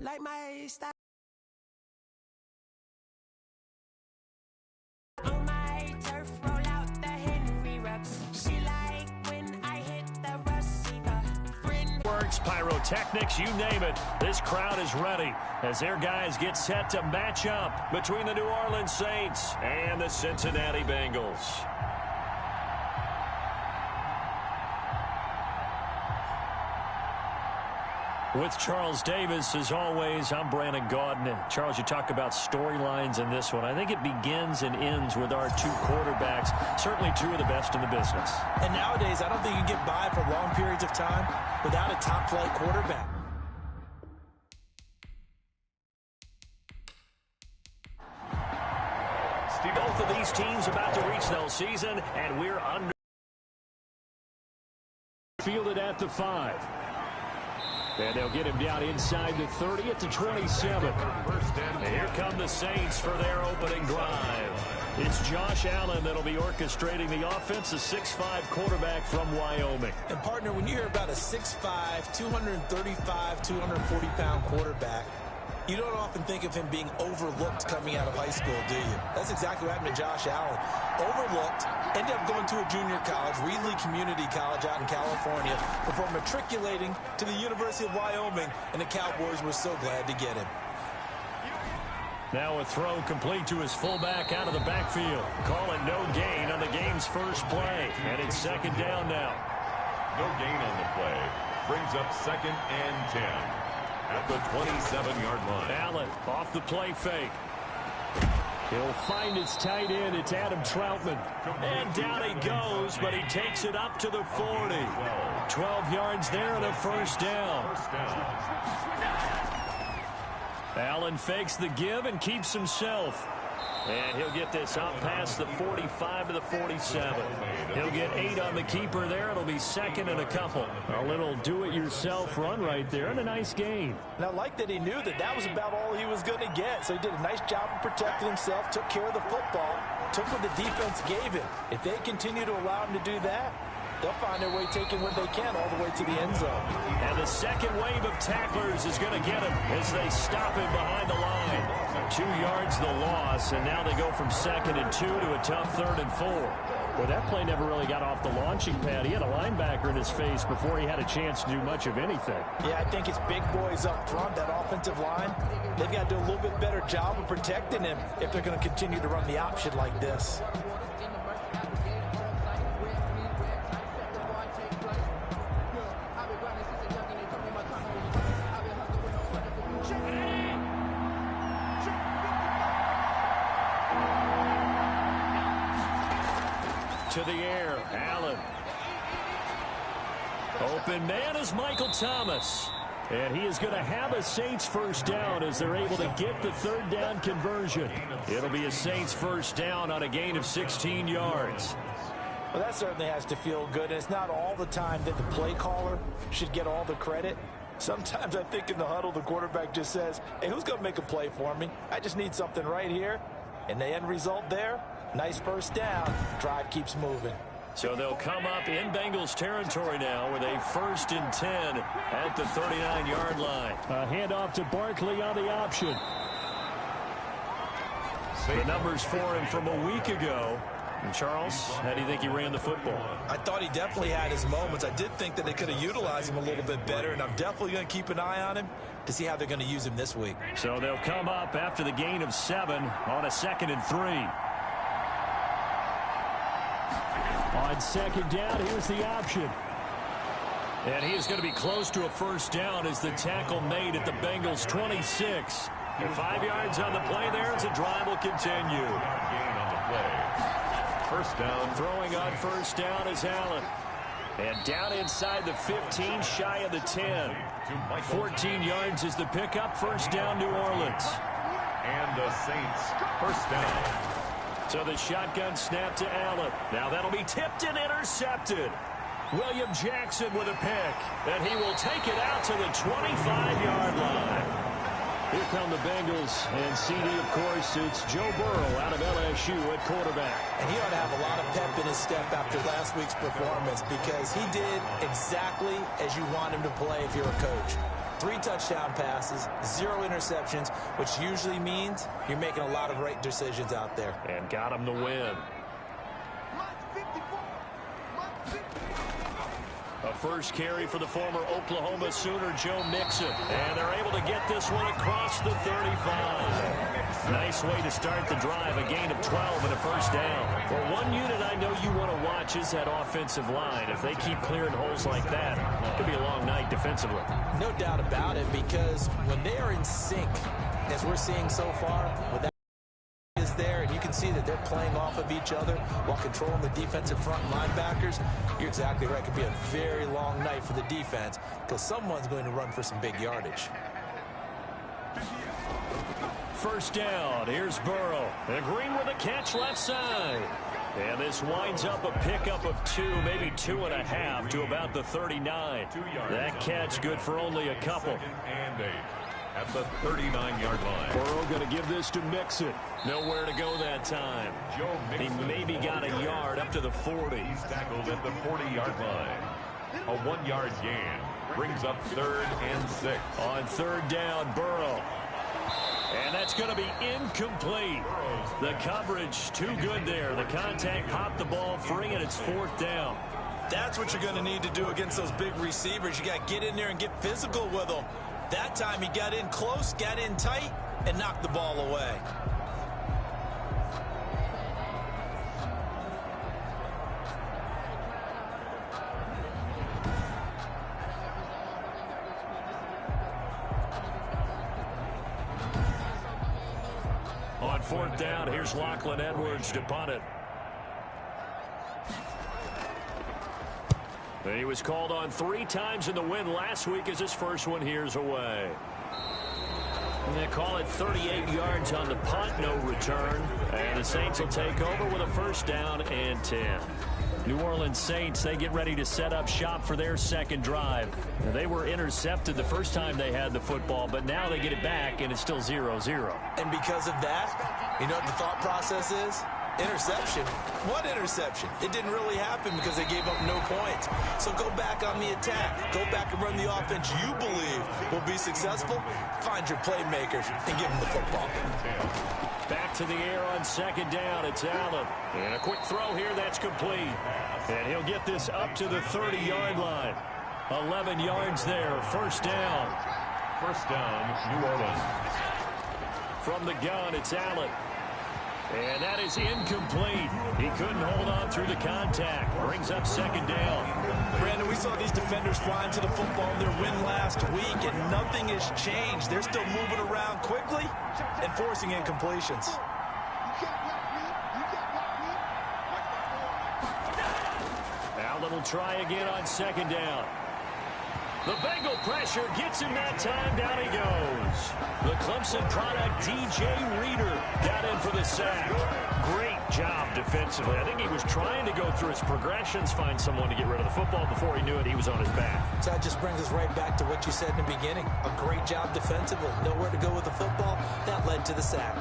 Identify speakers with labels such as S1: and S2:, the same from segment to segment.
S1: Like my style. On my turf, roll out the Henry Rux. She like when I hit the receiver.
S2: Works, pyrotechnics, you name it. This crowd is ready as their guys get set to match up between the New Orleans Saints and the Cincinnati Bengals. With Charles Davis, as always, I'm Brandon Gaudin. Charles, you talk about storylines in this one. I think it begins and ends with our two quarterbacks, certainly two of the best in the business.
S3: And nowadays, I don't think you get by for long periods of time without a top-flight quarterback.
S2: Both of these teams about to reach their season, and we're under. Fielded at the 5. And they'll get him down inside the 30 at the 27. And here come the Saints for their opening drive. It's Josh Allen that'll be orchestrating the offense, a 6'5 quarterback from Wyoming.
S3: And, partner, when you hear about a 6'5", 235, 240-pound quarterback, you don't often think of him being overlooked coming out of high school, do you? That's exactly what happened to Josh Allen. Overlooked, ended up going to a junior college, Reedley Community College out in California, before matriculating to the University of Wyoming, and the Cowboys were so glad to get him.
S2: Now a throw complete to his fullback out of the backfield. Calling no gain on the game's first play. And it's second down now.
S4: No gain on the play. Brings up 2nd and 10. At the 27-yard line.
S2: Allen off the play fake. He'll find his tight end. It's Adam Troutman. And down he goes, but he takes it up to the 40. 12 yards there and a first down. Allen fakes the give and keeps himself. And he'll get this up past the 45 to the 47. He'll get 8 on the keeper there. It'll be second and a couple. A little do-it-yourself run right there and a nice gain.
S3: And I like that he knew that that was about all he was going to get. So he did a nice job of protecting himself, took care of the football, took what the defense gave him. If they continue to allow him to do that, they'll find their way taking what they can all the way to the end zone.
S2: And the second wave of tacklers is going to get him as they stop him behind the line. 2 yards the loss, and now they go from 2nd and 2 to a tough 3rd and 4. Well, that play never really got off the launching pad. He had a linebacker in his face before he had a chance to do much of anything.
S3: Yeah, I think it's big boys up front, that offensive line. They've got to do a little bit better job of protecting him if they're going to continue to run the option like this.
S2: To the air, Allen. Open man is Michael Thomas. And he is going to have a Saints first down as they're able to get the 3rd down conversion. It'll be a Saints first down on a gain of 16 yards.
S3: Well, that certainly has to feel good. And it's not all the time that the play caller should get all the credit. Sometimes I think in the huddle, the quarterback just says, hey, who's going to make a play for me? I just need something right here. And the end result there, nice first down. Drive keeps moving.
S2: So they'll come up in Bengals territory now with a 1st and 10 at the 39-yard line. A handoff to Barkley on the option. The numbers for him from a week ago. And Charles, how do you think he ran the football?
S3: I thought he definitely had his moments. I did think that they could have utilized him a little bit better, and I'm definitely going to keep an eye on him to see how they're going to use him this week.
S2: So they'll come up after the gain of 7 on a 2nd and 3. On 2nd down, here's the option. And he is going to be close to a first down as the tackle made at the Bengals 26. And 5 yards on the play there as the drive will continue.
S4: Gain on the play. First down.
S2: Throwing on first down is Allen. And down inside the 15, shy of the 10. 14 yards is the pickup. First down, New Orleans.
S4: And the Saints first down.
S2: So the shotgun snap to Allen. Now that'll be tipped and intercepted. William Jackson with a pick. And he will take it out to the 25-yard line. Here come the Bengals, and CD, of course, it's Joe Burrow out of LSU at quarterback.
S3: And he ought to have a lot of pep in his step after last week's performance because he did exactly as you want him to play if you're a coach. 3 touchdown passes, 0 interceptions, which usually means you're making a lot of right decisions out there.
S2: And got him the win. A first carry for the former Oklahoma Sooner, Joe Mixon. And they're able to get this one across the 35. Nice way to start the drive, a gain of 12 and a first down. Well, one unit I know you want to watch is that offensive line. If they keep clearing holes like that, it could be a long night defensively.
S3: No doubt about it, because when they are in sync, as we're seeing so far, with that is there, and you can see that they're playing off of each other while controlling the defensive front linebackers, you're exactly right. It could be a very long night for the defense because someone's going to run for some big yardage.
S2: First down, here's Burrow. And Green with a catch left side. And this winds up a pickup of 2, maybe 2.5 to about the 39. That catch good for only a couple.
S4: And 8 at the 39-yard line.
S2: Burrow going to give this to Mixon. Nowhere to go that time.
S4: Joe Mixon.
S2: He maybe got a yard up to the 40.
S4: He's tackled at the 40-yard line. A 1-yard gain brings up 3rd and 6.
S2: On 3rd down, Burrow. And that's going to be incomplete. The coverage too good there. The contact popped the ball free, and it's 4th down.
S3: That's what you're going to need to do against those big receivers. You got to get in there and get physical with them. That time he got in close, got in tight, and knocked the ball away.
S2: On 4th down, here's Lachlan Edwards to punt it. And he was called on 3 times in the win last week as his first one here's away. And they call it 38 yards on the punt, no return. And the Saints will take over with a first down and 10. New Orleans Saints, they get ready to set up shop for their second drive. Now, they were intercepted the first time they had the football, but now they get it back, and it's still 0-0.
S3: And because of that, you know what the thought process is? Interception. What interception? It didn't really happen because they gave up no points. So go back on the attack. Go back and run the offense you believe will be successful. Find your playmakers and give them the football.
S2: Back to the air on 2nd down. It's Allen. And a quick throw here that's complete. And he'll get this up to the 30-yard line. 11 yards there. First down.
S4: First down, New Orleans.
S2: From the gun, it's Allen. And that is incomplete. He couldn't hold on through the contact. Brings up 2nd down.
S3: Brandon, we saw these defenders flying to the football in their win last week, and nothing has changed. They're still moving around quickly and forcing incompletions.
S2: Allen will try again on 2nd down. The Bengal pressure gets him that time. Down he goes. The Clemson product, DJ Reader, got in for the sack. Great job defensively. I think he was trying to go through his progressions, find someone to get rid of the football. Before he knew it, he was on his back.
S3: So that just brings us right back to what you said in the beginning. A great job defensively. Nowhere to go with the football. That led to the sack.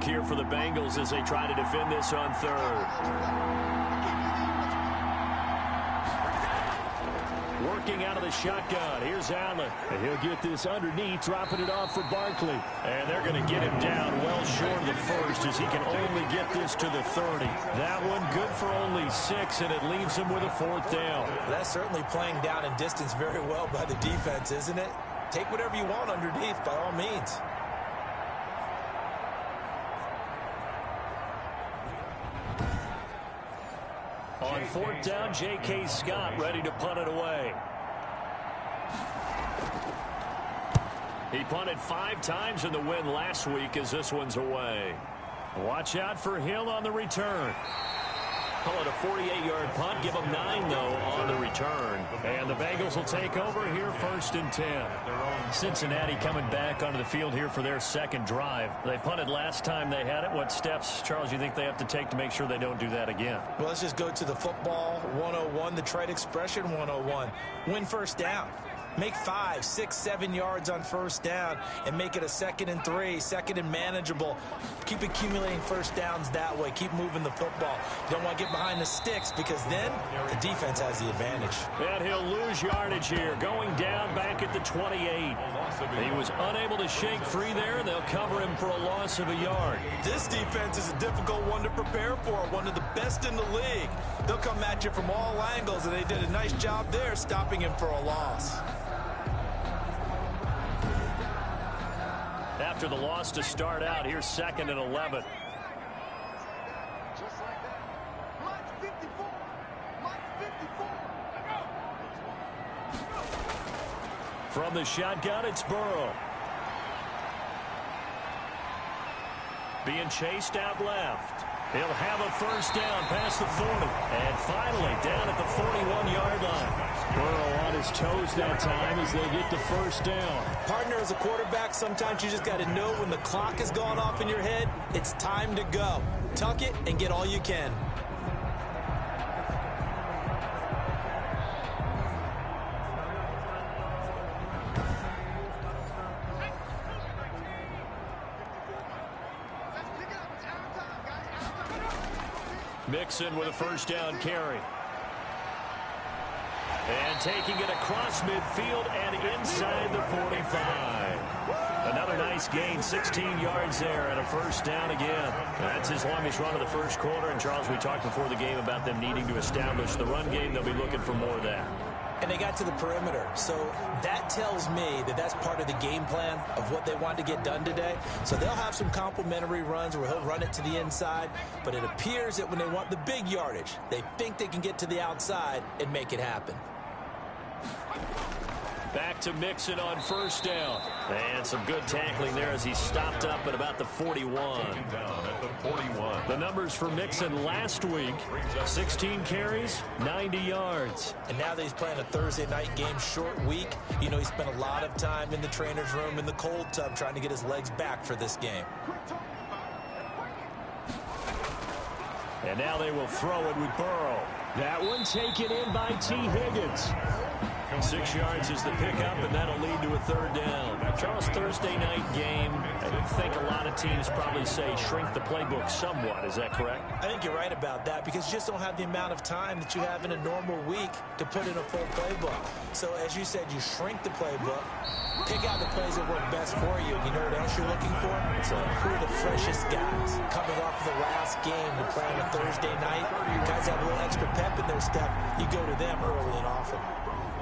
S2: Here for the Bengals as they try to defend this on 3rd. Working out of the shotgun. Here's Allen. And he'll get this underneath, dropping it off for Barkley. And they're going to get him down well short of the first as he can only get this to the 30. That one good for only 6, and it leaves him with a 4th down.
S3: That's certainly playing down in distance very well by the defense, isn't it? Take whatever you want underneath by all means.
S2: On 4th down, J.K. Scott ready to punt it away. He punted 5 times in the win last week as this one's away. Watch out for Hill on the return. Call it a 48-yard punt. Give them 9, though, on the return. And the Bengals will take over here 1st and 10. Cincinnati coming back onto the field here for their second drive. They punted last time they had it. What steps, Charles, you think they have to take to make sure they don't do that again?
S3: Well, let's just go to the football 101, the trade expression 101. Win first down. Make 5, 6, 7 yards on first down and make it a 2nd and 3, 2nd and manageable. Keep accumulating first downs that way. Keep moving the football. You don't want to get behind the sticks because then the defense has the advantage.
S2: And he'll lose yardage here, going down back at the 28. He was unable to shake free there, and they'll cover him for a loss of a yard.
S3: This defense is a difficult one to prepare for, one of the best in the league. They'll come at you from all angles, and they did a nice job there stopping him for a loss.
S2: After the loss to start out, here's 2nd and 11.
S5: Just like that. Mark 54. Mark 54.
S2: From the shotgun, it's Burrow. Being chased out left. He'll have a first down past the 40. And finally down at the 41-yard line. Burrow on his toes that time as they get the first down.
S3: Partner, as a quarterback, sometimes you just got to know when the clock has gone off in your head, it's time to go. Tuck it and get all you can.
S2: Mixon with a first down carry. And taking it across midfield and inside the 45. Another nice gain, 16 yards there and a first down again. That's his longest run of the first quarter. And, Charles, we talked before the game about them needing to establish the run game. They'll be looking for more of that.
S3: And they got to the perimeter. So that tells me that that's part of the game plan of what they want to get done today. So they'll have some complementary runs where he'll run it to the inside. But it appears that when they want the big yardage, they think they can get to the outside and make it happen.
S2: Back to Mixon on first down. And some good tackling there as he stopped up at about the 41.
S4: Down at the 41.
S2: The numbers for Mixon last week, 16 carries, 90 yards.
S3: And now that he's playing a Thursday night game, short week, you know, he spent a lot of time in the trainer's room in the cold tub trying to get his legs back for this game.
S2: And now they will throw it with Burrow. That one taken in by T. Higgins. 6 yards is the pickup, and that'll lead to a third down. Charles, Thursday night game, I think a lot of teams probably say shrink the playbook somewhat. Is that correct?
S3: I think you're right about that because you just don't have the amount of time that you have in a normal week to put in a full playbook. So, as you said, you shrink the playbook, pick out the plays that work best for you. You know what else you're looking for? So who are the freshest guys coming off of the last game to play on a Thursday night? Guys have a little extra pep in their step. You go to them early and often.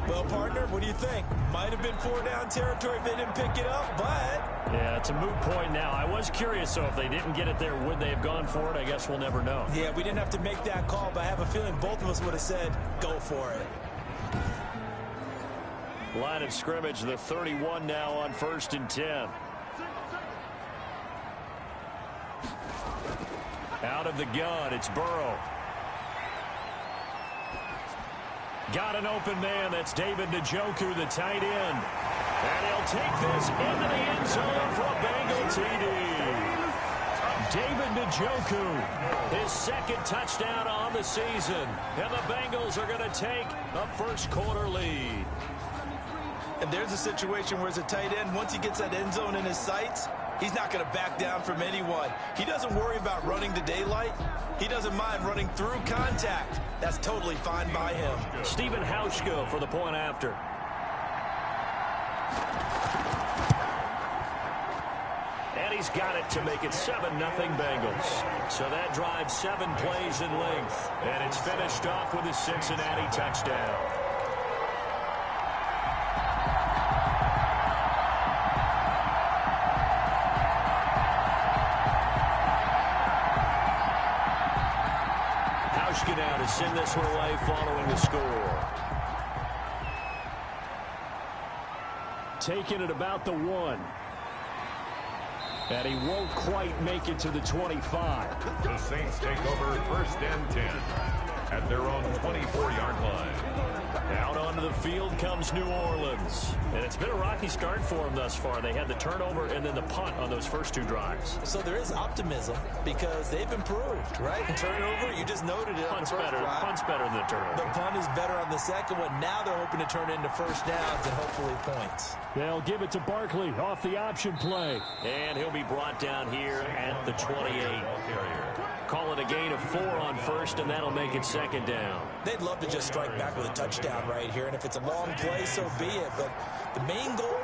S3: Well, partner, what do you think? Might have been 4-down territory if they didn't pick it up, but...
S2: Yeah, it's a moot point now. I was curious, so if they didn't get it there, would they have gone for it? I guess we'll never know.
S3: Yeah, we didn't have to make that call, but I have a feeling both of us would have said, go for it.
S2: Line of scrimmage, the 31 now on 1st and 10. Out of the gun, it's Burrow. Got an open man. That's David Njoku, the tight end. And he'll take this into the end zone for a Bengal TD. David Njoku, his second touchdown on the season. And the Bengals are going to take a first quarter lead.
S3: And there's a situation where as a tight end, once he gets that end zone in his sights, he's not going to back down from anyone. He doesn't worry about running to daylight. He doesn't mind running through contact. That's totally fine by him.
S2: Stephen Hauschka for the point after. And he's got it to make it 7-0 Bengals. So that drives 7 plays in length. And it's finished off with a Cincinnati touchdown. Now to send this one away following the score. Taking it about the 1. And he won't quite make it to the 25.
S4: The Saints take over 1st and 10 at their own 24-yard line.
S2: Out onto the field comes New Orleans. And it's been a rocky start for them thus far. They had the turnover and then the punt on those first two drives.
S3: So there is optimism because they've improved, right? Turnover, you just noted it.
S2: Punt's better than the turnover.
S3: The punt is better on the second one. Now they're hoping to turn it into first downs and hopefully points.
S6: They'll give it to Barkley off the option play.
S2: And he'll be brought down here at the 28. Call it a gain of 4 on first, and that'll make it second down.
S3: They'd love to just strike back with a touchdown right here, and if it's a long play, so be it. But the main goal,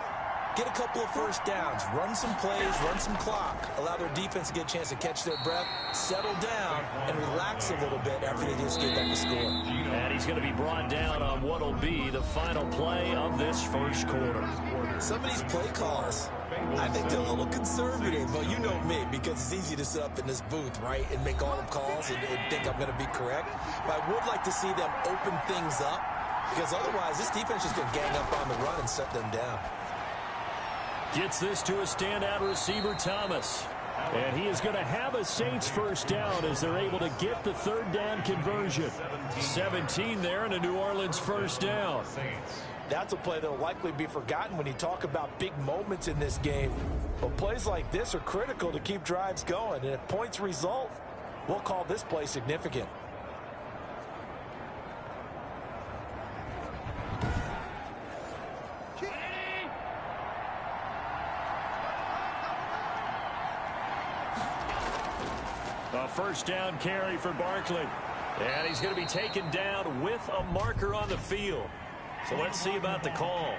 S3: get a couple of first downs, run some plays, run some clock, allow their defense to get a chance to catch their breath, settle down, and relax a little bit after they just get back to score.
S2: And he's going to be brought down on what will be the final play of this first quarter.
S3: Some of these play calls, I think they're a little conservative, but you know me, because it's easy to sit up in this booth, right, and make all the calls and think I'm going to be correct. But I would like to see them open things up, because otherwise this defense is going to gang up on the run and shut them down.
S2: Gets this to a standout receiver, Thomas.
S6: And he is going to have a Saints first down as they're able to get the third down conversion.
S2: 17 there and a New Orleans first down.
S3: That's a play that will likely be forgotten when you talk about big moments in this game. But plays like this are critical to keep drives going. And if points result, we'll call this play significant.
S2: A first down carry for Barkley. And he's going to be taken down with a marker on the field. So let's see about the call.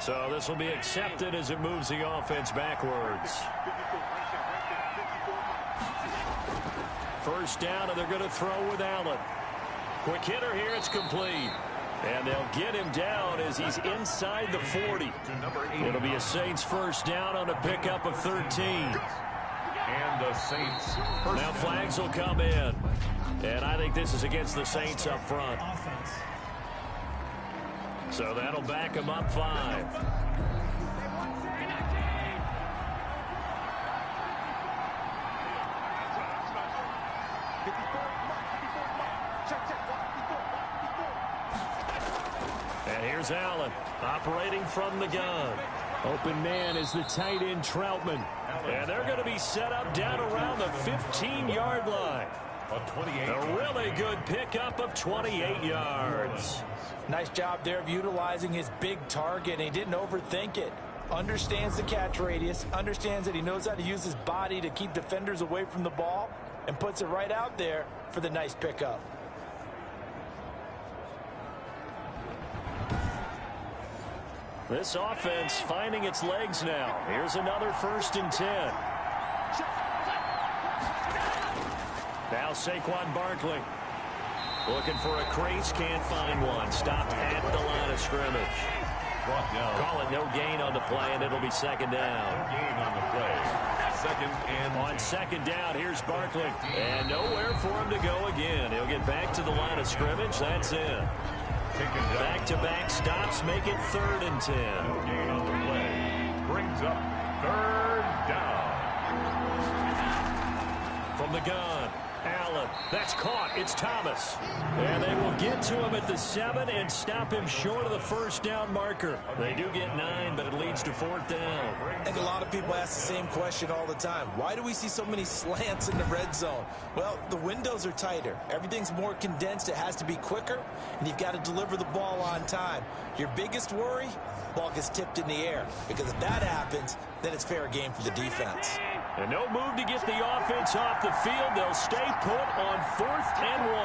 S2: So this will be accepted as it moves the offense backwards. First down, and they're going to throw with Allen. Quick hitter here, it's complete. And they'll get him down as he's inside the 40. It'll be a Saints first down on a pickup of 13.
S4: And the Saints.
S2: Now flags will come in. And I think this is against the Saints up front. So that'll back them up 5. And here's Allen operating from the gun.
S6: Open man is the tight end Troutman.
S2: And they're going to be set up down around the 15-yard line. A really good pickup of 28 yards.
S3: Nice job there of utilizing his big target. He didn't overthink it. Understands the catch radius. Understands that he knows how to use his body to keep defenders away from the ball. And puts it right out there for the nice pickup.
S2: This offense finding its legs now. Here's another 1st and 10. Now Saquon Barkley looking for a crease, can't find one. Stopped at the line of scrimmage. Call it no gain on the play, and it'll be second down.
S4: No gain on the play.
S2: On second down, here's Barkley. And nowhere for him to go again. He'll get back to the line of scrimmage. That's it. Back-to-back stops make it 3rd and 10.
S4: No gain on the play. Brings up 3rd down.
S2: From the gun, Allen. That's caught. It's Thomas. And they will get to him at the 7 and stop him short of the first down marker. They do get 9, but it leads to 4th down.
S3: I think a lot of people ask the same question all the time. Why do we see so many slants in the red zone? Well, the windows are tighter. Everything's more condensed. It has to be quicker, and you've got to deliver the ball on time. Your biggest worry? Ball gets tipped in the air, because if that happens, then it's fair game for the defense.
S2: And no move to get the offense off the field. They'll stay put on 4th and 1.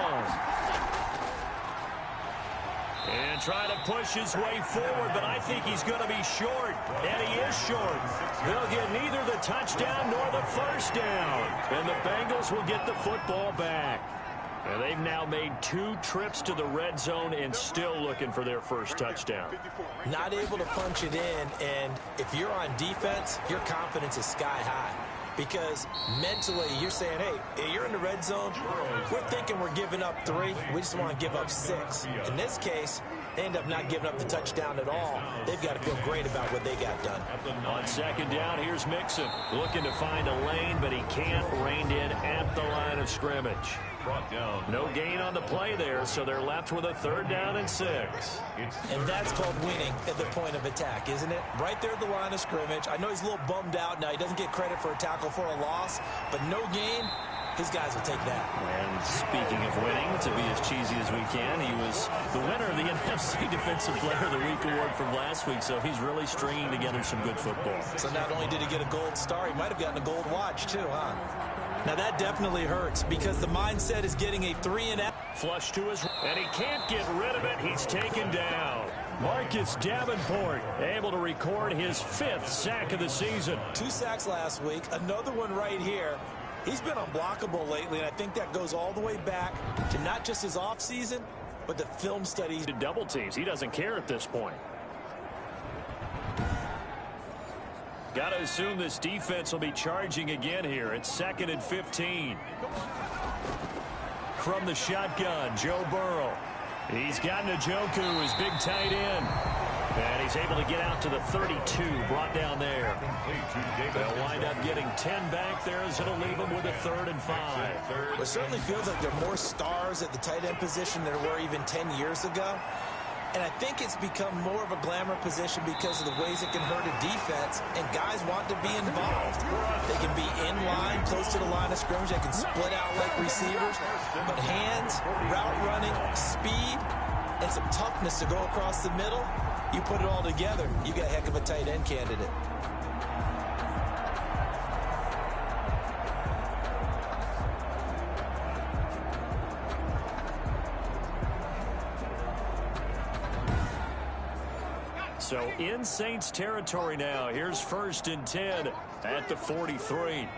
S2: And try to push his way forward, but I think he's going to be short. And he is short. They'll get neither the touchdown nor the first down. And the Bengals will get the football back. And they've now made 2 trips to the red zone and still looking for their first touchdown.
S3: Not able to punch it in, and if you're on defense, your confidence is sky high. Because mentally, you're saying, hey, you're in the red zone. We're thinking we're giving up 3. We just want to give up 6. In this case, they end up not giving up the touchdown at all. They've got to feel great about what they got done.
S2: On second down, here's Mixon looking to find a lane, but he can't. Reined in at the line of scrimmage.
S4: Brought down.
S2: No gain on the play there, so they're left with a 3rd down and 6.
S3: And that's called winning at the point of attack, isn't it? Right there at the line of scrimmage. I know he's a little bummed out now. He doesn't get credit for a tackle for a loss, but no gain, his guys will take that.
S6: And speaking of winning, to be as cheesy as we can, he was the winner of the NFC Defensive Player of the Week award from last week, so he's really stringing together some good football.
S3: So not only did he get a gold star, he might have gotten a gold watch too, huh? Now that definitely hurts because the mindset is getting a 3-and-out.
S2: Flush to his, and he can't get rid of it. He's taken down. Marcus Davenport able to record his 5th sack of the season.
S3: 2 sacks last week, another one right here. He's been unblockable lately, and I think that goes all the way back to not just his offseason, but the film studies.
S2: Double teams. He doesn't care at this point. Got to assume this defense will be charging again here. It's 2nd and 15. From the shotgun, Joe Burrow. He's got Njoku, his big tight end. And he's able to get out to the 32, brought down there. They'll wind up getting 10 back there as it'll leave them with a 3rd and 5.
S3: It certainly feels like there are more stars at the tight end position than there were even 10 years ago. And I think it's become more of a glamour position because of the ways it can hurt a defense, and guys want to be involved. They can be in line, close to the line of scrimmage. They can split out like receivers. But hands, route running, speed, and some toughness to go across the middle, you put it all together, you got a heck of a tight end candidate.
S2: So in Saints territory now. Here's 1st and 10 at the 43.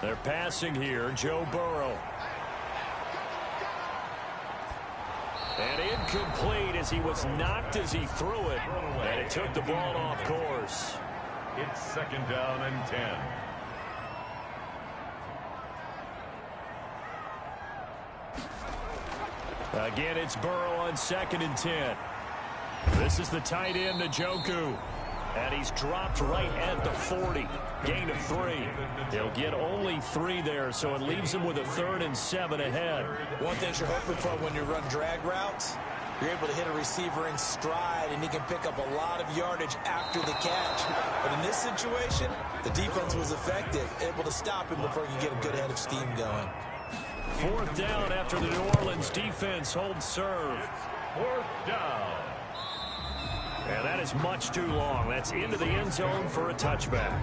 S2: They're passing here. Joe Burrow. And incomplete as he was knocked as he threw it. And it took the ball off course.
S4: It's 2nd down and 10.
S2: Again, it's Burrow on 2nd and 10. This is the tight end, Njoku. And he's dropped right at the 40. Gain of 3. He'll get only 3 there, so it leaves him with a 3rd and 7 ahead.
S3: One thing you're hoping for when you run drag routes, you're able to hit a receiver in stride, and he can pick up a lot of yardage after the catch. But in this situation, the defense was effective, able to stop him before he could get a good head of steam going.
S2: 4th down after the New Orleans defense holds serve.
S4: 4th down.
S2: And that is much too long. That's into the end zone for a touchback.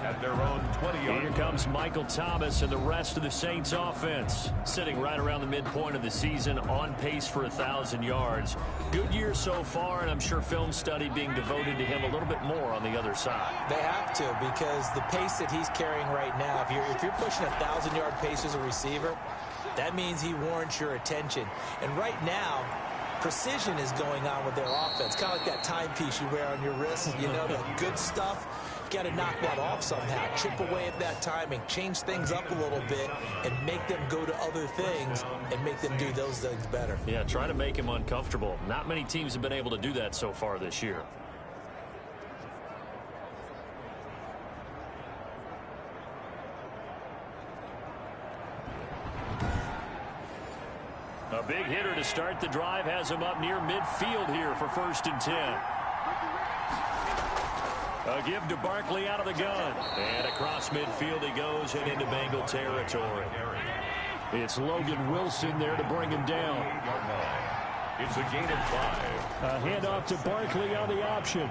S4: At their own 20-yard.
S2: Here comes Michael Thomas and the rest of the Saints offense. Sitting right around the midpoint of the season, on pace for 1,000 yards. Good year so far, and I'm sure film study being devoted to him a little bit more on the other side.
S3: They have to, because the pace that he's carrying right now, if you're pushing 1,000-yard pace as a receiver, that means he warrants your attention. And right now, precision is going on with their offense. Kind of like that timepiece you wear on your wrist. You know, that good stuff. Got to knock that off somehow. Chip away at that timing. Change things up a little bit and make them go to other things and make them do those things better.
S2: Yeah, try to make him uncomfortable. Not many teams have been able to do that so far this year. A big hitter to start the drive has him up near midfield here for 1st and 10. A give to Barkley out of the gun. And across midfield he goes and into Bengal territory. It's Logan Wilson there to bring him down.
S4: It's a gain of 5.
S6: A handoff to Barkley on the option.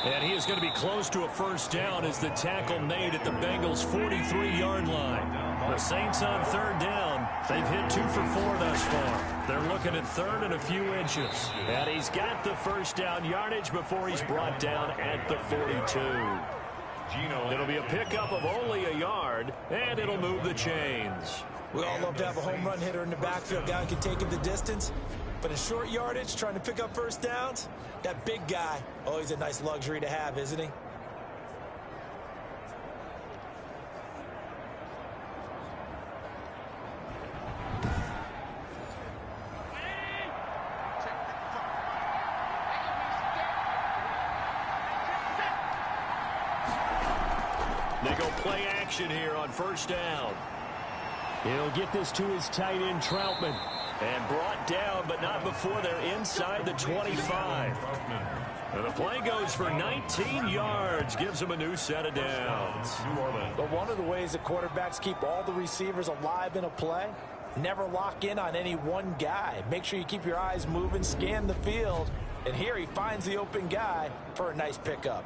S2: And he is going to be close to a 1st down as the tackle made at the Bengals' 43-yard line. The Saints on 3rd down. They've hit 2 for 4 thus far. They're looking at 3rd and a few inches. And he's got the 1st down yardage before he's brought down at the 42. It'll be a pickup of only a yard, and it'll move the chains.
S3: We all love to have a home run hitter in the backfield, guy who can take him the distance. But in short yardage, trying to pick up 1st downs, that big guy, always a nice luxury to have, isn't he?
S2: They go play action here on first down.
S7: He'll get this to his tight end, Troutman.
S2: And brought down, but not before they're inside the 25. And the play goes for 19 yards. Gives them a new set of downs.
S3: But one of the ways that quarterbacks keep all the receivers alive in a play, never lock in on any one guy. Make sure you keep your eyes moving, scan the field. And here he finds the open guy for a nice pickup.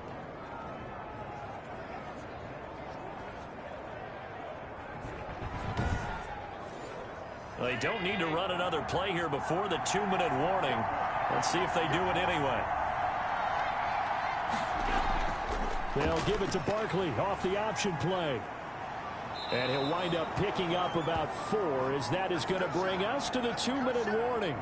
S2: They don't need to run another play here before the 2-minute warning. Let's see if they do it anyway.
S7: They'll give it to Barkley off the option play. And he'll wind up picking up about 4, as that is going to bring us to the 2-minute warning.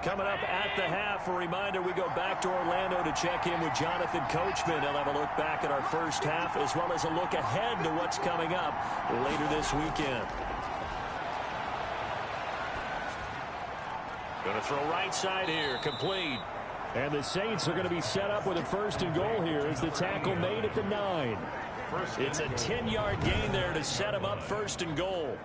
S2: Coming up at the half, a reminder, we go back to Orlando to check in with Jonathan Coachman. He'll have a look back at our first half as well as a look ahead to what's coming up later this weekend. Going to throw right side here, complete.
S7: And the Saints are going to be set up with a 1st and goal here as the tackle made at the 9.
S2: It's a 10-yard gain there to set him up 1st and goal.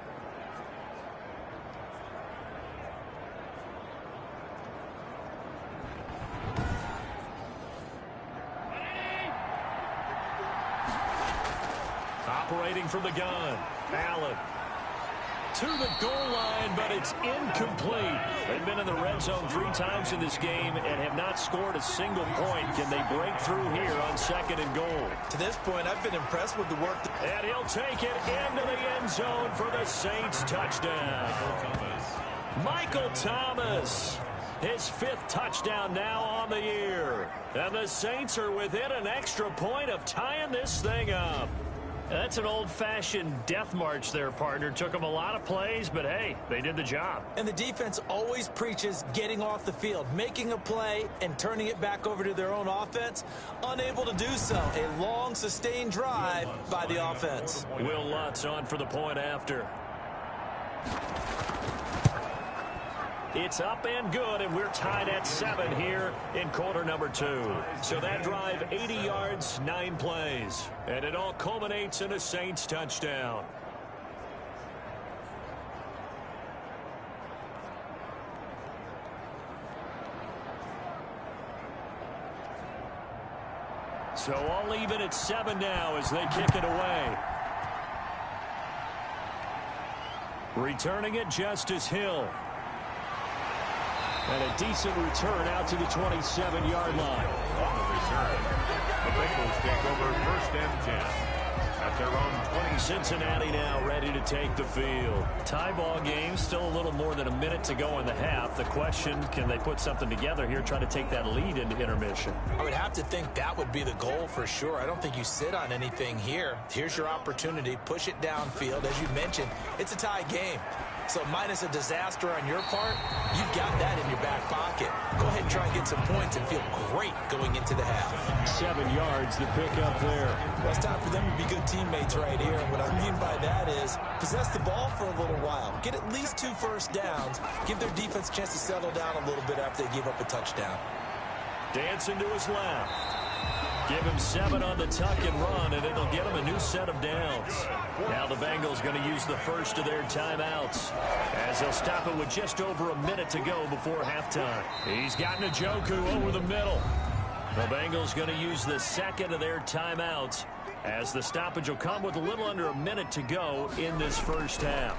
S2: Operating from the gun, Allen to the goal line, but it's incomplete. They've been in the red zone 3 times in this game and have not scored a single point. Can they break through here on 2nd and goal?
S3: To this point, I've been impressed with the work.
S2: And he'll take it into the end zone for the Saints touchdown. Michael Thomas, his 5th touchdown now on the year. And the Saints are within an extra point of tying this thing up.
S6: That's an old-fashioned death march there, partner. Took them a lot of plays, but hey, they did the job.
S3: And the defense always preaches getting off the field, making a play and turning it back over to their own offense. Unable to do so. A long, sustained drive by the offense.
S2: Will Lutz on for the point after. It's up and good, and we're tied at 7 here in quarter number 2. So that drive, 80 yards, 9 plays. And it all culminates in a Saints touchdown. So all even at 7 now as they kick it away. Returning it, Justice Hill.
S7: And a decent return out to the 27-yard line.
S4: On the return, the Bengals take over 1st and 10 at their own 20.
S2: Cincinnati now ready to take the field.
S6: Tie ball game, still a little more than a minute to go in the half. The question, can they put something together here, try to take that lead into intermission?
S3: I would have to think that would be the goal for sure. I don't think you sit on anything here. Here's your opportunity. Push it downfield. As you mentioned, it's a tie game. So minus a disaster on your part, you've got that in your back pocket. Go ahead and try and get some points and feel great going into the half.
S7: 7 yards, the pickup there.
S3: Well, it's time for them to be good teammates right here. And what I mean by that is possess the ball for a little while. Get at least 2 first downs. Give their defense a chance to settle down a little bit after they give up a touchdown.
S2: Dancing to his left. Give him 7 on the tuck and run, and it'll get him a new set of downs. Now the Bengals going to use the first of their timeouts as they'll stop it with just over a minute to go before halftime. He's got Njoku over the middle. The Bengals going to use the second of their timeouts as the stoppage will come with a little under a minute to go in this first half.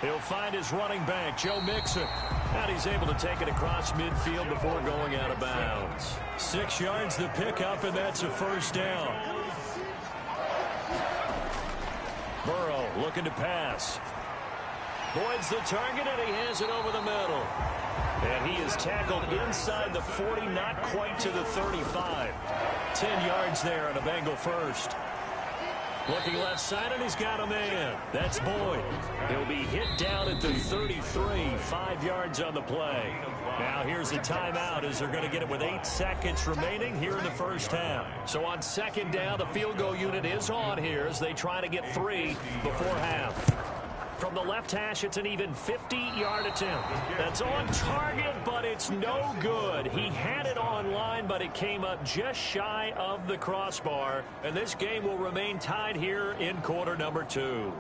S2: He'll find his running back, Joe Mixon. And he's able to take it across midfield before going out of bounds. 6 yards the pickup, and that's a first down. Burrow looking to pass. Boyd's the target, and he has it over the middle. And he is tackled inside the 40, not quite to the 35. 10 yards there on a Bengal first. Looking left side, and he's got a man. That's Boyd. He'll be hit down at the 33, 5 yards on the play. Now here's a timeout as they're going to get it with 8 seconds remaining here in the first half. So on second down, the field goal unit is on here as they try to get 3 before half. From the left hash, it's an even 50-yard attempt. That's on target, but it's no good. He had it on line, but it came up just shy of the crossbar. And this game will remain tied here in quarter number 2.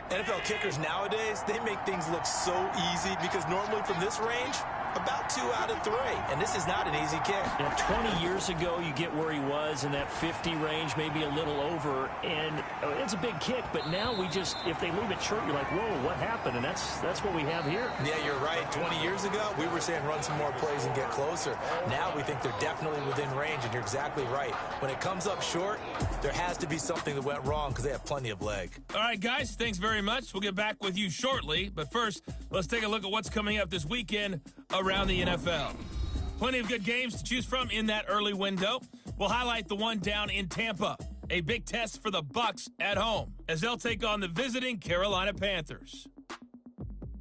S3: NFL kickers nowadays, they make things look so easy because normally from this range, about 2 out of 3. And this is not an easy kick.
S2: Yeah, 20 years ago, you get where he was in that 50 range, maybe a little over. And it's a big kick, but now we just, if they leave it short, you're like, whoa, what happened? And that's what we have here.
S3: Yeah, you're right. 20 years ago, we were saying run some more plays and get closer. Now we think they're definitely within range, and you're exactly right. When it comes up short, there has to be something that went wrong because they have plenty of leg.
S8: All right, guys, thanks very much. We'll get back with you shortly. But first, let's take a look at what's coming up this weekend around the NFL. Plenty of good games to choose from in that early window. We'll highlight the one down in Tampa. A big test for the Bucs at home as they'll take on the visiting Carolina Panthers.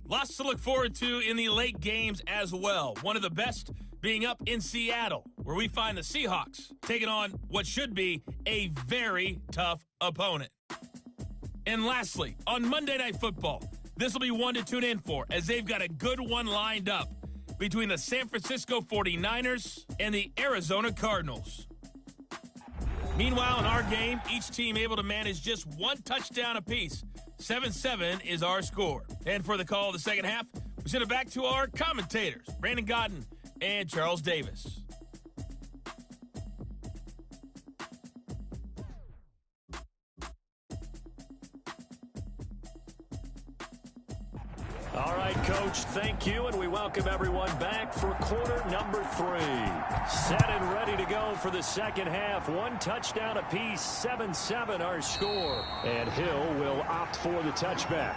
S8: Lots to look forward to in the late games as well. One of the best being up in Seattle, where we find the Seahawks taking on what should be a very tough opponent. And lastly, on Monday Night Football, this will be one to tune in for as they've got a good one lined up between the San Francisco 49ers and the Arizona Cardinals. Meanwhile, in our game, each team able to manage just one touchdown apiece. 7-7 is our score. And for the call of the second half, we send it back to our commentators, Brandon Godden and Charles Davis.
S2: All right, Coach, thank you, and we welcome everyone back for quarter number 3. Set and ready to go for the second half. One touchdown apiece, 7-7 our score. And Hill will opt for the touchback.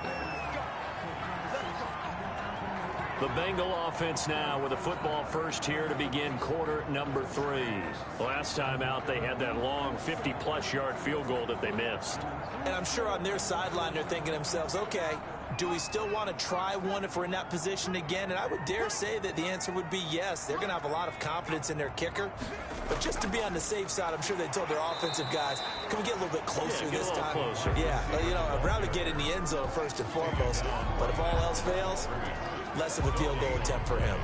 S2: The Bengal offense now with a football first here to begin quarter number 3. Last time out, they had that long 50-plus yard field goal that they missed.
S3: And I'm sure on their sideline, they're thinking to themselves, okay, do we still want to try one if we're in that position again? And I would dare say that the answer would be yes. They're going to have a lot of confidence in their kicker. But just to be on the safe side, I'm sure they told their offensive guys, can we get a little bit closer this time?
S2: Closer.
S3: Yeah, you know, I'd rather get in the end zone first and foremost. But if all else fails, less of a field goal attempt for him.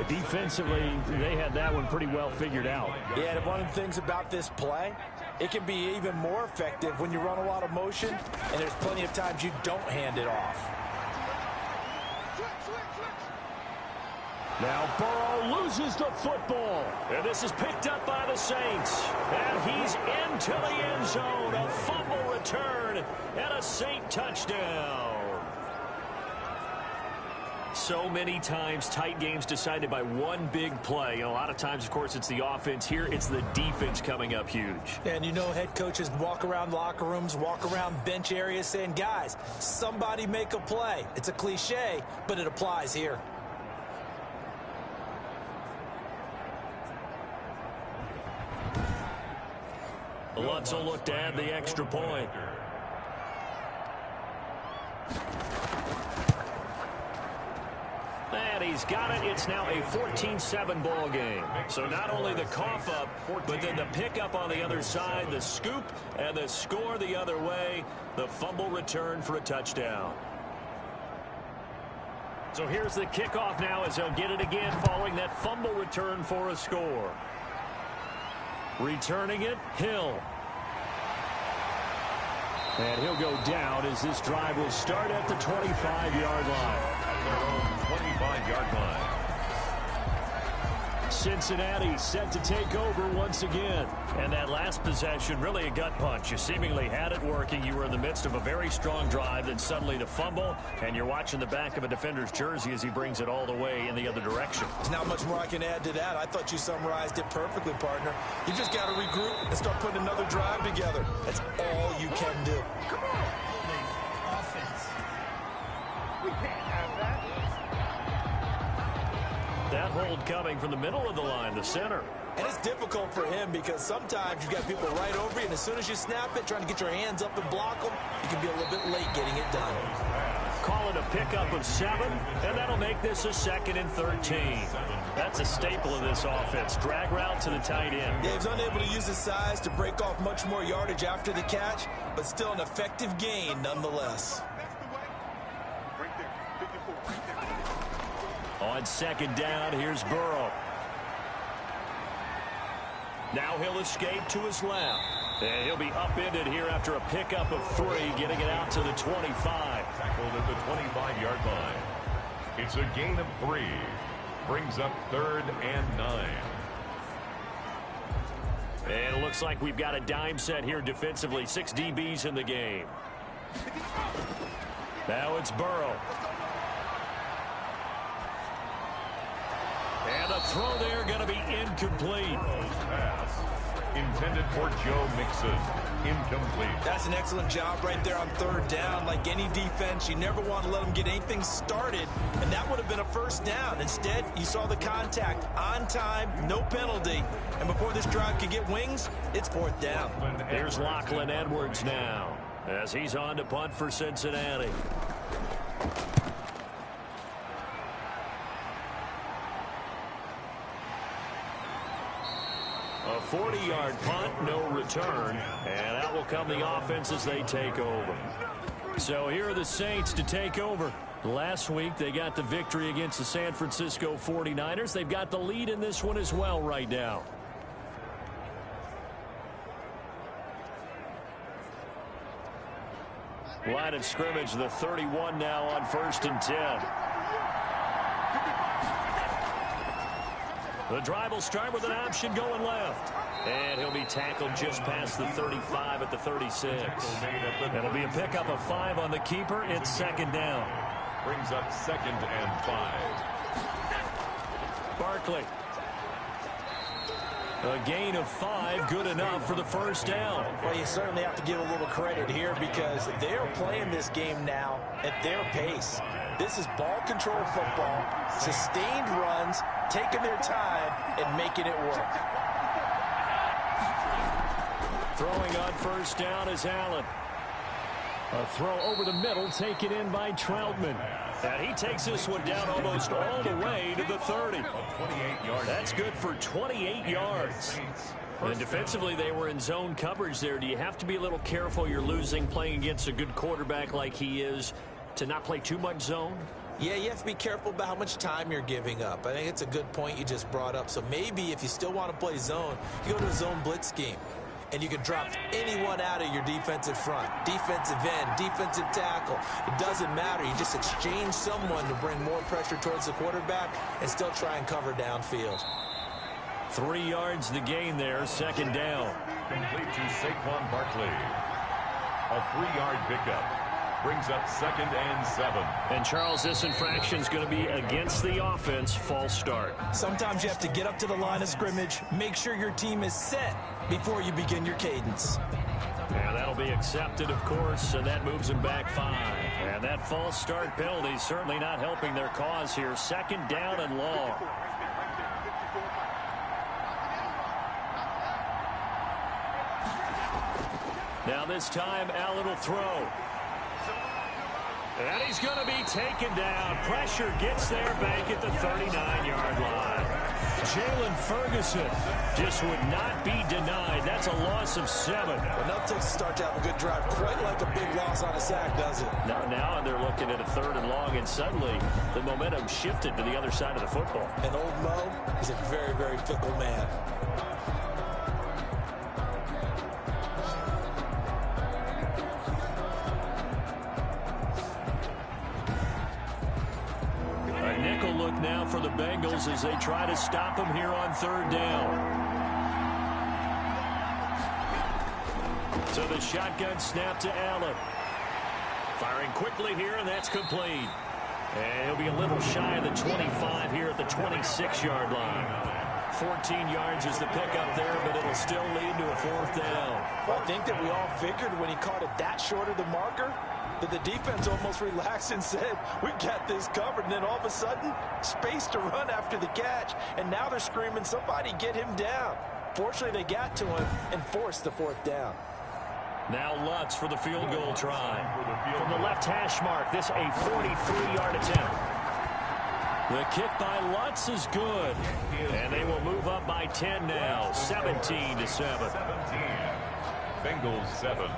S7: Defensively, they had that one pretty well figured out.
S3: Yeah, and one of the things about this play, it can be even more effective when you run a lot of motion, and there's plenty of times you don't hand it off.
S7: Now Burrow loses the football.
S2: And this is picked up by the Saints. And he's into the end zone. A fumble return and a Saint touchdown. So many times, tight games decided by one big play. A lot of times, of course, it's the offense. Here, it's the defense coming up huge.
S3: And you know, head coaches walk around locker rooms, walk around bench areas saying, guys, somebody make a play. It's a cliche, but it applies here.
S2: Lutz will look to add the extra point. And he's got it. It's now a 14-7 ball game. So not only the cough up, but then the pickup on the other side, the scoop, and the score the other way. The fumble return for a touchdown. So here's the kickoff now as they'll get it again following that fumble return for a score. Returning it, Hill.
S7: And he'll go down as this drive will start at the 25-yard line.
S4: Their own 25-yard line.
S7: Cincinnati set to take over once again.
S2: And that last possession, really a gut punch. You seemingly had it working. You were in the midst of a very strong drive, then suddenly the fumble, and you're watching the back of a defender's jersey as he brings it all the way in the other direction.
S3: There's not much more I can add to that. I thought you summarized it perfectly, partner. You just got to regroup and start putting another drive together. That's all you can do.
S5: Come on. Offense. We can't have that.
S2: That hold coming from the middle of the line, the center.
S3: And it's difficult for him because sometimes you've got people right over you, and as soon as you snap it, trying to get your hands up and block them, you can be a little bit late getting it done.
S2: Call it a pickup of 7, and that'll make this a 2nd and 13. That's a staple of this offense. Drag route to the tight end.
S3: Yeah, he's unable to use his size to break off much more yardage after the catch, but still an effective gain nonetheless.
S2: On 2nd down, here's Burrow. Now he'll escape to his left. And he'll be upended here after a pickup of 3, getting it out to the 25.
S4: Tackled at the 25-yard line. It's a gain of 3. Brings up 3rd and 9.
S2: And it looks like we've got a dime set here defensively. 6 DBs in the game. Now it's Burrow. And the throw there going to be incomplete.
S4: Pass intended for Joe Mixon. Incomplete.
S3: That's an excellent job right there on 3rd down. Like any defense, you never want to let them get anything started, and that would have been a 1st down. Instead, you saw the contact on time, no penalty, and before this drive could get wings, it's 4th down.
S2: Here's Lachlan Edwards now as he's on to punt for Cincinnati. A 40-yard punt, no return, and out will come the offense as they take over. So here are the Saints to take over. Last week, they got the victory against the San Francisco 49ers. They've got the lead in this one as well right now. Line of scrimmage, the 31 now on 1st and 10. The drive will start with an option going left. And he'll be tackled just past the 35 at the 36. It'll be a pickup of 5 on the keeper. It's 2nd down.
S4: Brings up 2nd and 5.
S2: Barkley. A gain of 5, good enough for the 1st down.
S3: Well, you certainly have to give a little credit here because they're playing this game now at their pace. This is ball control football, sustained runs, taking their time and making it work.
S2: Throwing on 1st down is Allen. A throw over the middle taken in by Troutman. And he takes this one down almost all the way to the 30. That's good for 28 yards. And defensively, they were in zone coverage there. Do you have to be a little careful? You're losing playing against a good quarterback like he is to not play too much zone?
S3: Yeah, you have to be careful about how much time you're giving up. I think it's a good point you just brought up. So maybe if you still want to play zone, you go to a zone blitz scheme. And you can drop anyone out of your defensive front. Defensive end, defensive tackle. It doesn't matter. You just exchange someone to bring more pressure towards the quarterback and still try and cover downfield.
S2: 3 yards the gain there, 2nd down.
S4: Complete to Saquon Barkley. A 3-yard pickup. Brings up 2nd and 7.
S2: And Charles, this infraction is going to be against the offense. False start.
S3: Sometimes you have to get up to the line of scrimmage, make sure your team is set before you begin your cadence.
S2: And that'll be accepted, of course, and that moves them back 5. And that false start penalty is certainly not helping their cause here. 2nd down and long. Now this time, Allen will throw. And he's going to be taken down. Pressure gets there back at the 39-yard line. Jalen Ferguson just would not be denied. That's a loss of 7.
S3: Enough to start to have a good drive. Quite like a big loss on a sack, does it?
S2: Now they're looking at a 3rd and long, and suddenly the momentum shifted to the other side of the football.
S3: And old Mo is a very, very fickle man.
S2: Now for the Bengals as they try to stop him here on 3rd down. So the shotgun snap to Allen. Firing quickly here, and that's complete. And he'll be a little shy of the 25 here at the 26-yard line. 14 yards is the pickup there, but it'll still lead to a 4th down.
S3: Well, I think that we all figured when he caught it that short of the marker The defense almost relaxed and said, we got this covered. And then all of a sudden, space to run after the catch. And now they're screaming, somebody get him down. Fortunately, they got to him and forced the 4th down.
S2: Now Lutz for the field goal try. From the left hash mark, this a 43-yard attempt. The kick by Lutz is good. And they will move up by 10 now, 17-7.
S4: 17. Bengals 7.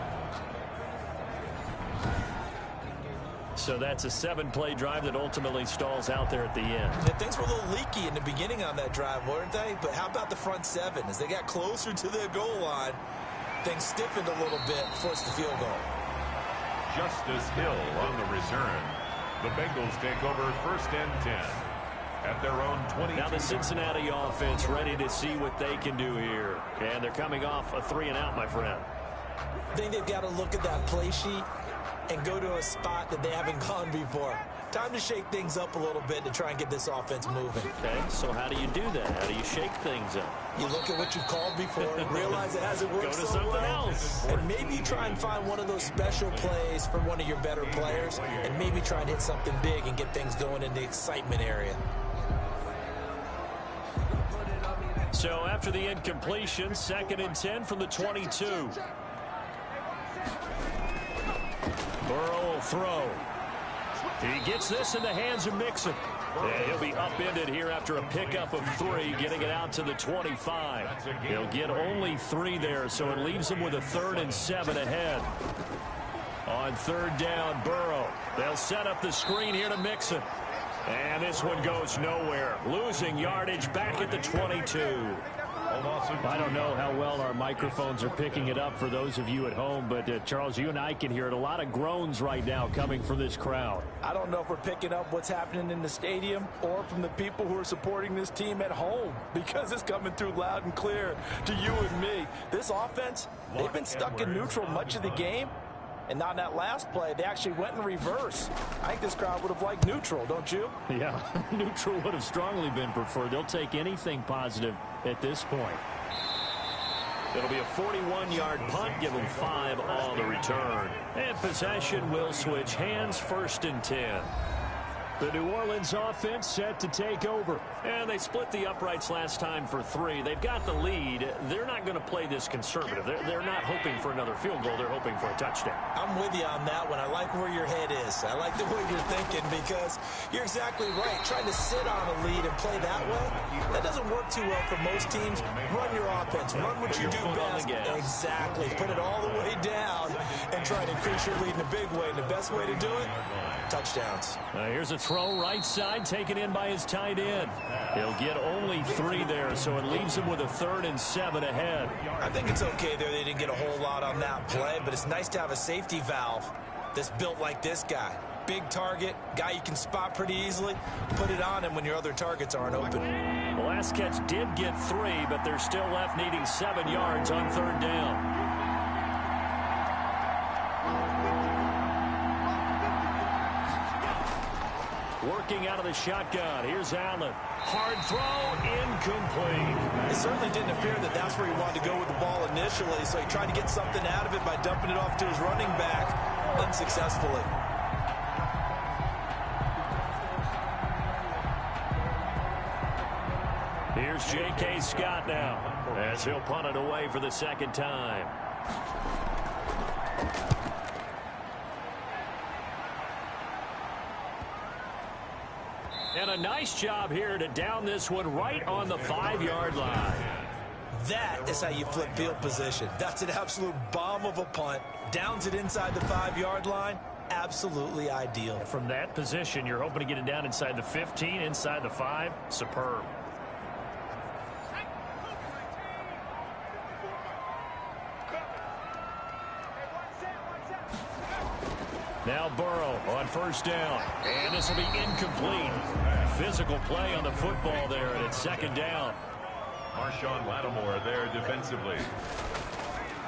S2: So that's a 7-play drive that ultimately stalls out there at the end.
S3: And things were a little leaky in the beginning on that drive, weren't they? But how about the front 7? As they got closer to the goal line, things stiffened a little bit, forced the field goal.
S4: Justice Hill on the return. The Bengals take over 1st and 10 at their own 20.
S2: Now the Cincinnati offense ready to see what they can do here. And they're coming off a 3-and-out, my friend.
S3: I think they've got to look at that play sheet and go to a spot that they haven't gone before. Time to shake things up a little bit to try and get this offense moving.
S2: Okay, so how do you do that? How do you shake things up?
S3: You look at what you've called before, realize it hasn't worked
S2: Go to
S3: so
S2: something
S3: well,
S2: else.
S3: and maybe you try and find one of those special plays from one of your better players, and maybe try and hit something big and get things going in the excitement area.
S2: So after the incompletion, 2nd and 10 from the 22. Burrow will throw. He gets this in the hands of Mixon. And he'll be upended here after a pickup of 3, getting it out to the 25. He'll get only 3 there, so it leaves him with a 3rd and 7 ahead. On 3rd down, Burrow. They'll set up the screen here to Mixon. And this one goes nowhere. Losing yardage back at the 22. I don't know how well our microphones are picking it up for those of you at home, but Charles, you and I can hear it. A lot of groans right now coming from this crowd.
S3: I don't know if we're picking up what's happening in the stadium or from the people who are supporting this team at home, because it's coming through loud and clear to you and me. This offense, they've been stuck in neutral much of the game. And not in that last play, they actually went in reverse. I think this crowd would have liked neutral, don't you?
S7: Yeah, neutral would have strongly been preferred. They'll take anything positive at this point.
S2: It'll be a 41-yard punt, give them 5 on the return. And possession will switch hands, 1st and 10.
S7: The New Orleans offense set to take over.
S2: And they split the uprights last time for 3. They've got the lead. They're not going to play this conservative. They're not hoping for another field goal. They're hoping for a touchdown.
S3: I'm with you on that one. I like where your head is. I like the way you're thinking, because you're exactly right. Trying to sit on a lead and play that way, that doesn't work too well for most teams. Run your offense. Run what you do best. Exactly. Put it all the way down and try to increase your lead in a big way. And the best way to do it, touchdowns.
S2: Here's a throw right side, taken in by his tight end. He'll get only 3 there, so it leaves him with a 3rd and 7 ahead.
S3: I think it's okay there. They didn't get a whole lot on that play, but it's nice to have a safety valve that's built like this guy. Big target, guy you can spot pretty easily. Put it on him when your other targets aren't open.
S2: The last catch did get 3, but they're still left needing 7 yards on 3rd down. Working out of the shotgun. Here's Allen. Hard throw, incomplete.
S3: It certainly didn't appear that that's where he wanted to go with the ball initially, so he tried to get something out of it by dumping it off to his running back unsuccessfully.
S2: Here's J.K. Scott now, as he'll punt it away for the 2nd time. And a nice job here to down this one right on the 5-yard line.
S3: That is how you flip field position. That's an absolute bomb of a punt. Downs it inside the 5-yard line. Absolutely ideal.
S2: From that position, you're hoping to get it down inside the 15, inside the 5. Superb. Now Burrow on 1st down. And this will be incomplete. Physical play on the football there, and it's 2nd down.
S4: Marshawn Lattimore there defensively.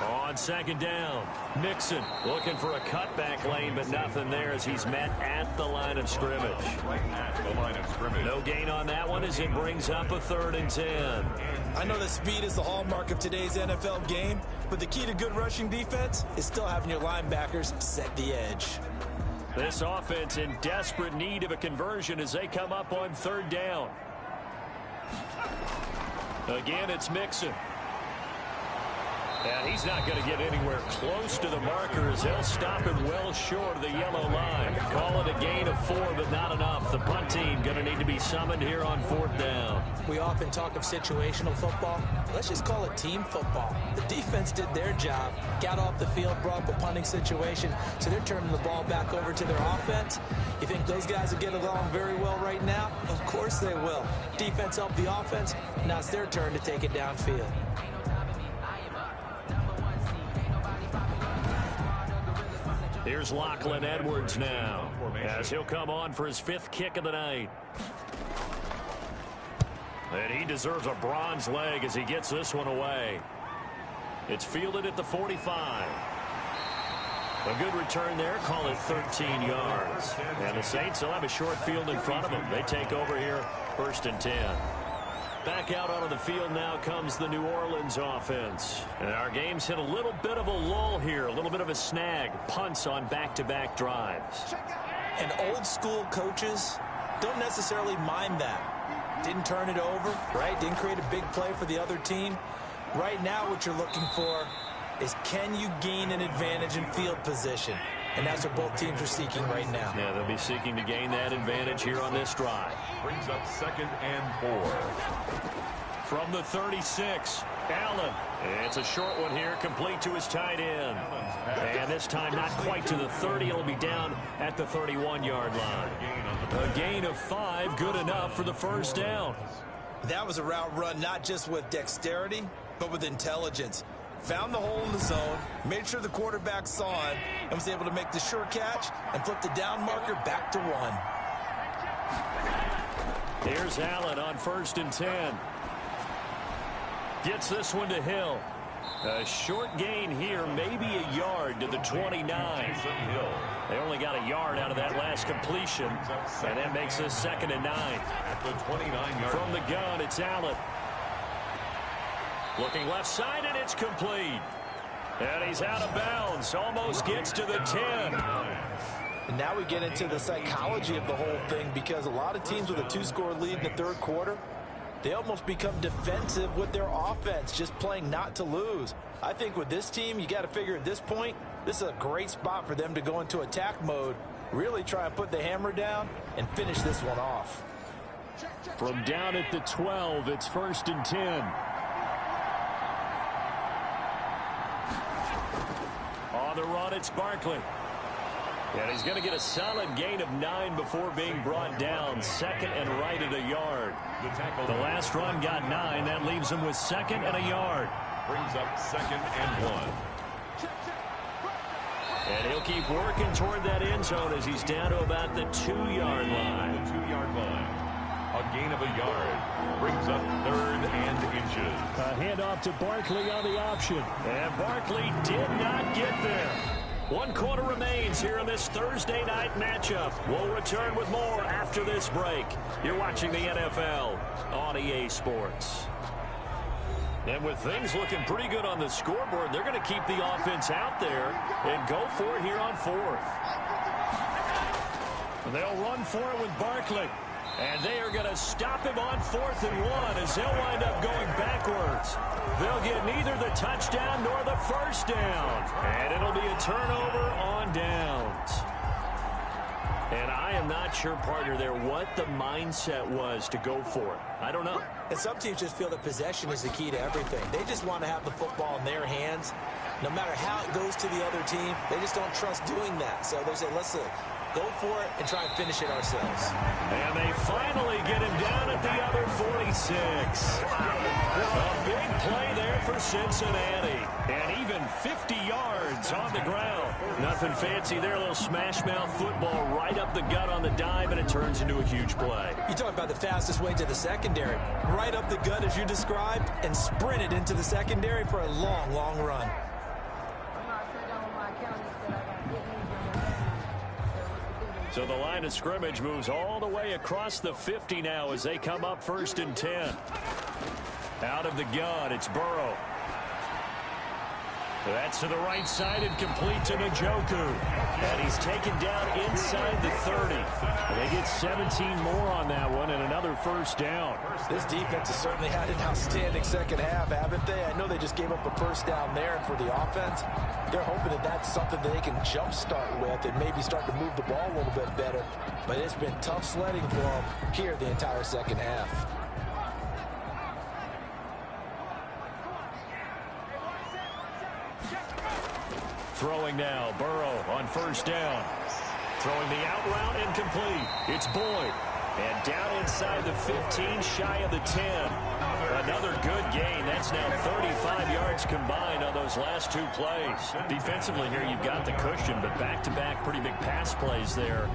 S2: On 2nd down, Mixon looking for a cutback lane, but nothing there as he's met at the line of scrimmage.
S4: Right at the line of scrimmage. scrimmage.
S2: No gain on that one as it brings up a 3rd and 10.
S3: I know that speed is the hallmark of today's NFL game, but the key to good rushing defense is still having your linebackers set the edge.
S7: This offense in desperate need of a conversion as they come up on 3rd down. Again, it's Mixon. And he's not going to get anywhere close to the marker as they'll stop him well short of the yellow line. Call it a gain of 4, but not enough. The punt team going to need to be summoned here on 4th down.
S3: We often talk of situational football. Let's just call it team football. The defense did their job, got off the field, brought up a punting situation, so they're turning the ball back over to their offense. You think those guys will get along very well right now? Of course they will. Defense helped the offense. Now it's their turn to take it downfield.
S7: Here's Lachlan Edwards now as he'll come on for his 5th kick of the night. And he deserves a bronze leg as he gets this one away. It's fielded at the 45. A good return there. Call it 13 yards. And the Saints will have a short field in front of them. They take over here 1st and 10. Back out onto the field now comes the New Orleans offense. And our game's hit a little bit of a lull here, a little bit of a snag. Punts on back-to-back drives.
S3: And old school coaches don't necessarily mind that. Didn't turn it over, right? Didn't create a big play for the other team. Right now what you're looking for is, can you gain an advantage in field position? And that's what both teams are seeking right now.
S7: Yeah, they'll be seeking to gain that advantage here on this drive.
S4: Brings up 2nd and 4.
S7: From the 36, Allen. It's a short one here, complete to his tight end. And this time not quite to the 30. It'll be down at the 31-yard line. A gain of 5, good enough for the 1st down.
S3: That was a route run not just with dexterity, but with intelligence. Found the hole in the zone, made sure the quarterback saw it, and was able to make the sure catch and flip the down marker back to 1.
S7: Here's Allen on 1st and 10. Gets this one to Hill. A short gain here, maybe a yard to the 29. They only got a yard out of that last completion, and that makes this 2nd and 9.
S4: At the 29-yard.
S7: From the gun, it's Allen. Looking left side, and it's complete. And he's out of bounds. Almost gets to the 10.
S3: And now we get into the psychology of the whole thing, because a lot of teams with a 2-score lead in the 3rd quarter, they almost become defensive with their offense, just playing not to lose. I think with this team, you got to figure at this point, this is a great spot for them to go into attack mode, really try and put the hammer down and finish this one off.
S7: From down at the 12, it's 1st and 10. On the run, it's Barkley. And he's going to get a solid gain of 9 before being brought down. 2nd and right at a yard. The last run got 9. That leaves him with 2nd and a yard.
S4: Brings up 2nd and 1.
S7: And he'll keep working toward that end zone as he's down to about the 2-yard line.
S4: The 2-yard line. A gain of a yard. Brings up 3rd and inches.
S7: A handoff to Barkley on the option. And Barkley did not get there. 1 quarter remains here in this Thursday night matchup. We'll return with more after this break. You're watching the NFL on EA Sports. And with things looking pretty good on the scoreboard, they're going to keep the offense out there and go for it here on 4th. They'll run for it with Barkley. And they are going to stop him on 4th and 1 as they'll wind up going backwards. They'll get neither the touchdown nor the 1st down. And it'll be a turnover on downs. And I am not sure, partner, there what the mindset was to go for it. I don't know.
S3: And some teams just feel that possession is the key to everything. They just want to have the football in their hands. No matter how it goes to the other team, they just don't trust doing that. So they say, listen, go for it and try and finish it ourselves.
S7: And they finally get him down at the other 46. A big play there for Cincinnati. And even 50 yards on the ground. Nothing fancy there. A little smash mouth football right up the gut on the dive, and it turns into a huge play.
S3: You talk about the fastest way to the secondary. Right up the gut as you described, and sprinted into the secondary for a long, long run.
S2: So the line of scrimmage moves all the way across the 50 now as they come up 1st and 10. Out of the gun, it's Burrow. That's to the right side and complete to Njoku. And he's taken down inside the 30. And they get 17 more on that one and another 1st down.
S3: This defense has certainly had an outstanding second half, haven't they? I know they just gave up a 1st down there, and for the offense, they're hoping that that's something that they can jumpstart with and maybe start to move the ball a little bit better. But it's been tough sledding for them here the entire second half.
S2: Throwing now, Burrow on 1st down. Throwing the out route incomplete. It's Boyd. And down inside the 15, shy of the 10. Another good gain. That's now 35 yards combined on those last 2 plays. Defensively here, you've got the cushion, but back-to-back pretty big pass plays there.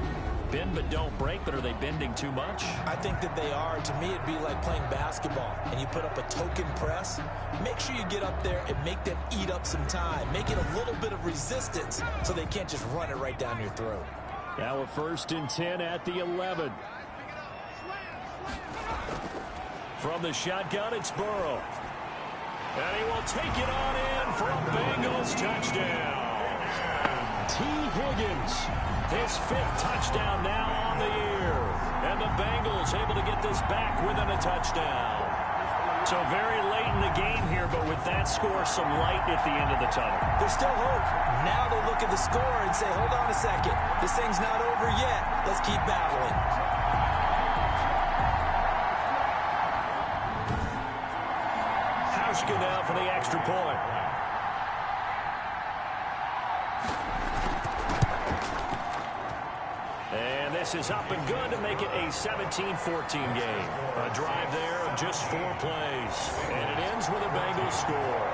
S2: Bend but don't break, but are they bending too much?
S3: I think that they are. To me, it'd be like playing basketball, and you put up a token press. Make sure you get up there and make them eat up some time. Make it a little bit of resistance so they can't just run it right down your throat.
S2: Now a 1st and 10 at the 11. From the shotgun, it's Burrow. And he will take it on in for a Bengals touchdown. T. Higgins, his 5th touchdown now on the year. And the Bengals able to get this back within a touchdown. So very late in the game here, but with that score, some light at the end of the tunnel.
S3: There's still hope. Now they look at the score and say, hold on a second. This thing's not over yet. Let's keep battling.
S2: Hauschka now for the extra point. And this is up and good to make it a 17-14 game. A drive there of just 4 plays. And it ends with a Bengals score.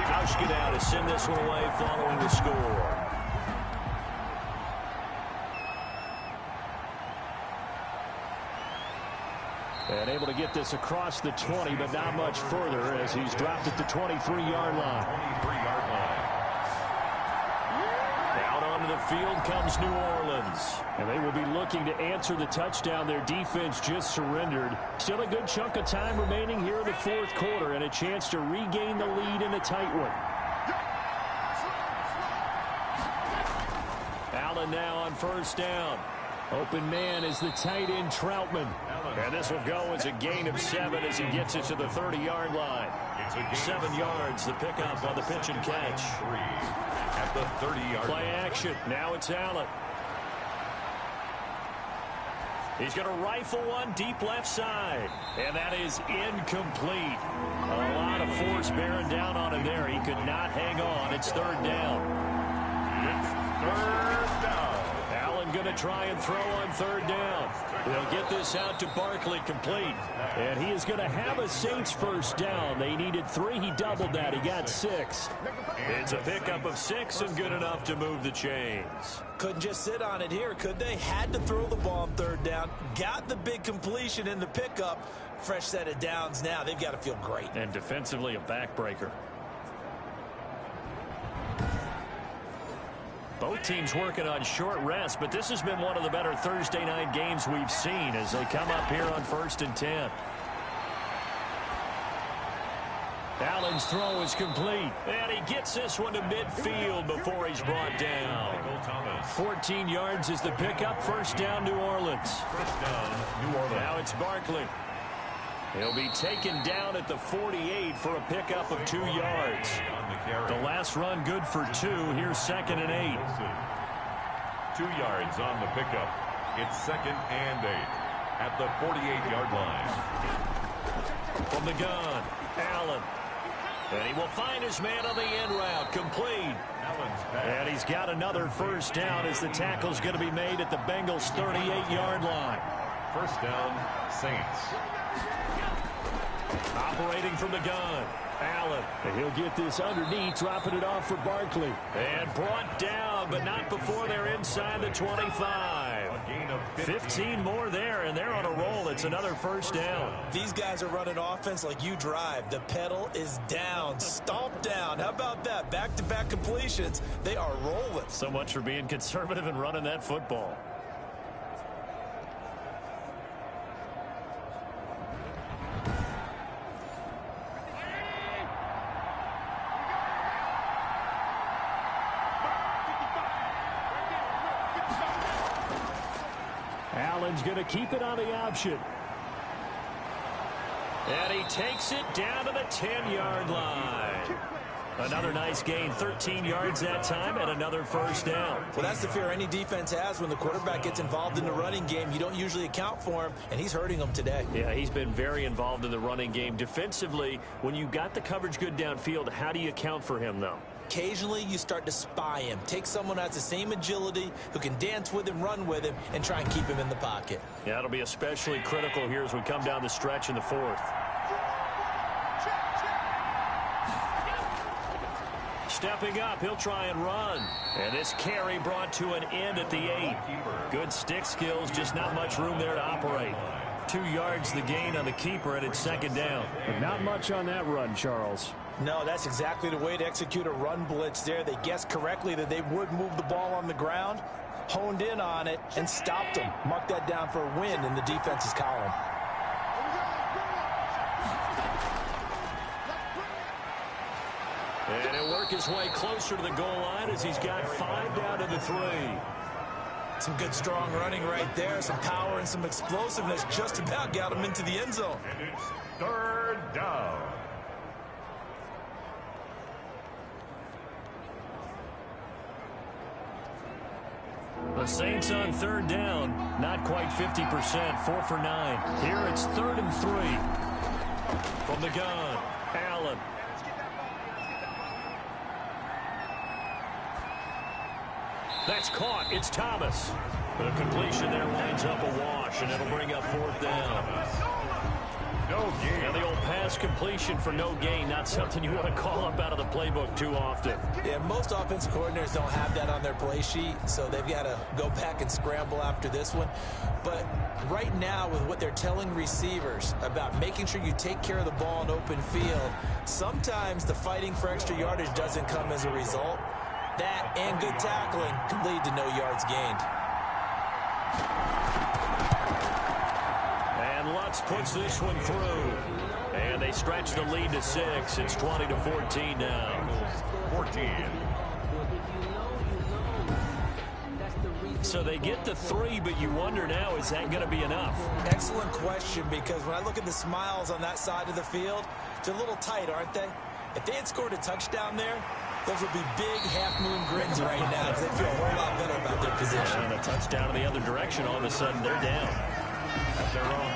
S2: Hauschka now to send this one away following the score. And able to get this across the 20, but not much further as he's dropped at the 23-yard line. Out onto the field comes New Orleans. And they will be looking to answer the touchdown their defense just surrendered. Still a good chunk of time remaining here in the 4th quarter and a chance to regain the lead in a tight one. Allen now on 1st down. Open man is the tight end Troutman. And this will go as a gain of 7 as he gets it to the 30-yard line. 7 yards, the pickup on the pitch and catch.
S4: At the 30-yard
S2: play action. Now it's Allen. He's going to rifle one deep left side. And that is incomplete. A lot of force bearing down on him there. He could not hang on. It's 3rd down.
S4: It's 3rd down.
S2: Allen going to try and throw on 3rd down. They'll get this out to Barkley, complete. And he is going to have a Saints 1st down. They needed 3. He doubled that. He got 6. It's a pickup of 6 and good enough to move the chains.
S3: Couldn't just sit on it here, could they? Had to throw the ball on 3rd down. Got the big completion in the pickup. Fresh set of downs now. They've got to feel great.
S2: And defensively, a backbreaker. Both teams working on short rest, but this has been one of the better Thursday night games we've seen as they come up here on 1st and 10. Allen's throw is complete. And he gets this one to midfield before he's brought down. 14 yards is the pickup. 1st down, New Orleans.
S4: 1st down, New Orleans.
S2: Now it's Barkley. He'll be taken down at the 48 for a pickup of 2 yards. The last run good for 2. Here's 2nd and 8.
S4: 2 yards on the pickup. It's 2nd and 8 at the 48-yard line.
S2: From the gun, Allen. And he will find his man on the end route. Complete. And he's got another 1st down as the tackle's going to be made at the Bengals' 38-yard line.
S4: 1st down, Saints.
S2: Operating from the gun, Allen. And he'll get this underneath, dropping it off for Barkley. And brought down, but not before they're inside the 25.
S4: gain of
S7: 15 more there, and they're on a roll. It's another first down.
S3: These guys are running offense like you drive. The pedal is down, stomp down. How about that? Back-to-back completions. They are rolling.
S7: So much for being conservative and running that football. Allen's going to keep it on the option. And he takes it down to the 10-yard line. Another nice gain, 13 yards that time, and another first down.
S3: Well, that's the fear any defense has when the quarterback gets involved in the running game. You don't usually account for him, and he's hurting them today.
S7: Yeah, he's been very involved in the running game. Defensively, when you got the coverage good downfield, how do you account for him, though?
S3: Occasionally, you start to spy him. Take someone who has the same agility, who can dance with him, run with him, and try and keep him in the pocket.
S7: Yeah, it'll be especially critical here as we come down the stretch in the fourth. Stepping up, he'll try and run. And this carry brought to an end at the 8. Good stick skills, just not much room there to operate. 2 yards the gain on the keeper, and it's second down.
S6: But not much on that run, Charles.
S3: No, that's exactly the way to execute a run blitz there. They guessed correctly that they would move the ball on the ground, honed in on it, and stopped them. Mark that down for a win in the defense's column.
S7: And he'll work his way closer to the goal line as he's got 5 down to the 3.
S3: Some good strong running right there, some power and some explosiveness just about got him into the end zone.
S4: And it's third down.
S7: The Saints on third down, not quite 50%, 4 for 9. Here it's 3rd and 3. From the gun, Allen. That's caught. It's Thomas. The completion there winds up a wash, and it'll bring up 4th down.
S4: No gain.
S7: And the old pass completion for no gain, not something you want to call up out of the playbook too often.
S3: Yeah, most offensive coordinators don't have that on their play sheet, so they've got to go back and scramble after this one. But right now, with what they're telling receivers about making sure you take care of the ball in open field, sometimes the fighting for extra yardage doesn't come as a result. That and good tackling can lead to no yards gained.
S7: And Lutz puts this one through. And they stretch the lead to 6. It's 20-14 now.
S4: 14.
S7: So they get the 3, but you wonder now, is that going to be enough?
S3: Excellent question, because when I look at the smiles on that side of the field, they're a little tight, aren't they? If they had scored a touchdown there, those would be big half-moon grins right now because they feel a whole lot better about their position.
S7: And a touchdown in the other direction, all of a sudden they're down.
S4: At their own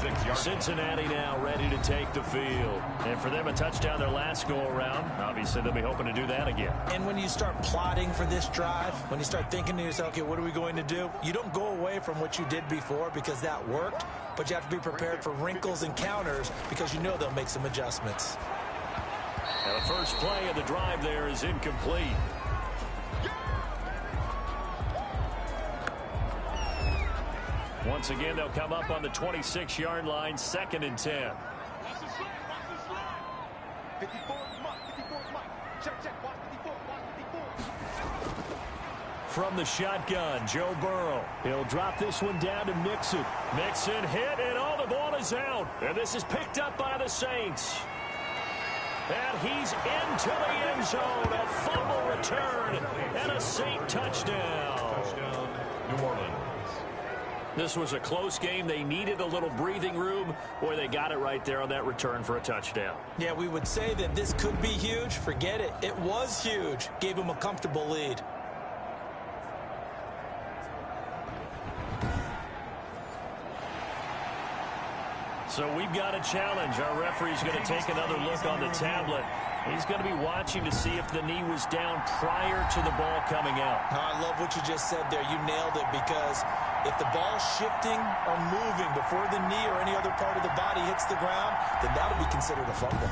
S4: 26 yards.
S7: Cincinnati now ready to take the field. And for them, a touchdown their last go-around. Obviously, they'll be hoping to do that again.
S3: And when you start plotting for this drive, when you start thinking to yourself, okay, what are we going to do? You don't go away from what you did before because that worked, but you have to be prepared for wrinkles and counters because you know they'll make some adjustments.
S7: And the first play of the drive there is incomplete. Once again, they'll come up on the 26-yard line, 2nd and 10.
S5: 54, Mike. Check, watch 54, watch 54.
S7: From the shotgun, Joe Burrow. He'll drop this one down to Mixon. Mixon hit, and the ball is out. And this is picked up by the Saints. And he's into the end zone. A fumble return and a Saint touchdown.
S4: Touchdown, New Orleans.
S7: This was a close game. They needed a little breathing room. Boy, they got it right there on that return for a touchdown.
S3: Yeah, we would say that this could be huge. Forget it. It was huge. Gave them a comfortable lead.
S7: So we've got a challenge. Our referee's going to take another look on the tablet. He's going to be watching to see if the knee was down prior to the ball coming out.
S3: I love what you just said there. You nailed it, because if the ball's shifting or moving before the knee or any other part of the body hits the ground, then that'll be considered a fumble.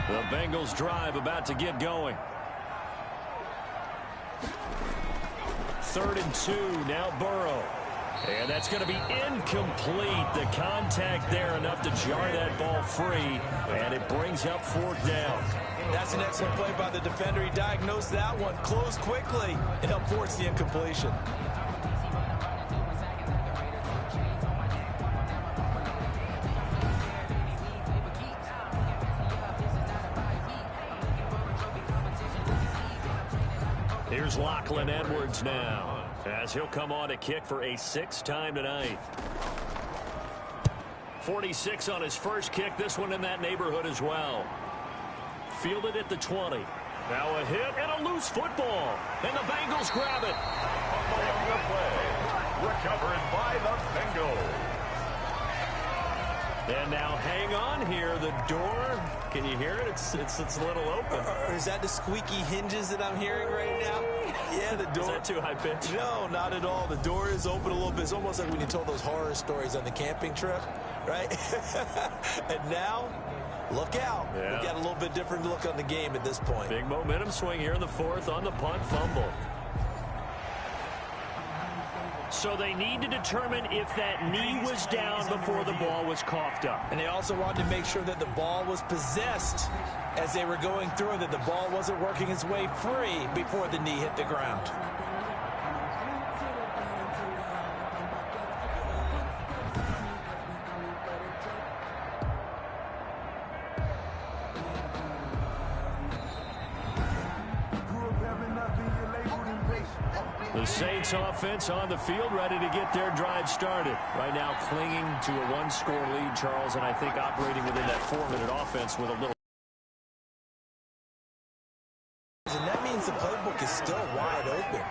S2: The Bengals drive about to get going. 3rd and 2. Now Burrow. And that's going to be incomplete. The contact there enough to jar that ball free. And it brings up 4th down.
S3: That's an excellent play by the defender. He diagnosed that one, closed quickly, and helped force the incompletion.
S2: Here's Lachlan Edwards now, as he'll come on to kick for a 6th time tonight. 46 on his first kick, this one in that neighborhood as well. Fielded at the 20. Now a hit and a loose football. And the Bengals grab it.
S4: Fumble on the play. Recovered by the Bengals.
S2: And now hang on here. The door, can you hear it? It's a little open.
S3: Is that the squeaky hinges that I'm hearing right now? Yeah, the door.
S2: Is that too high pitch?
S3: No, not at all. The door is open a little bit. It's almost like when you told those horror stories on the camping trip, right? And now, look out.
S2: Yeah.
S3: We got a little bit different look on the game at this point.
S2: Big momentum swing here in the 4th on the punt fumble. So they need to determine if that knee was down before the ball was coughed up.
S3: And they also wanted to make sure that the ball was possessed as they were going through, that the ball wasn't working its way free before the knee hit the ground.
S2: The Saints offense on the field, ready to get their drive started. Right now clinging to a 1-score lead, Charles, and I think operating within that 4-minute offense with a little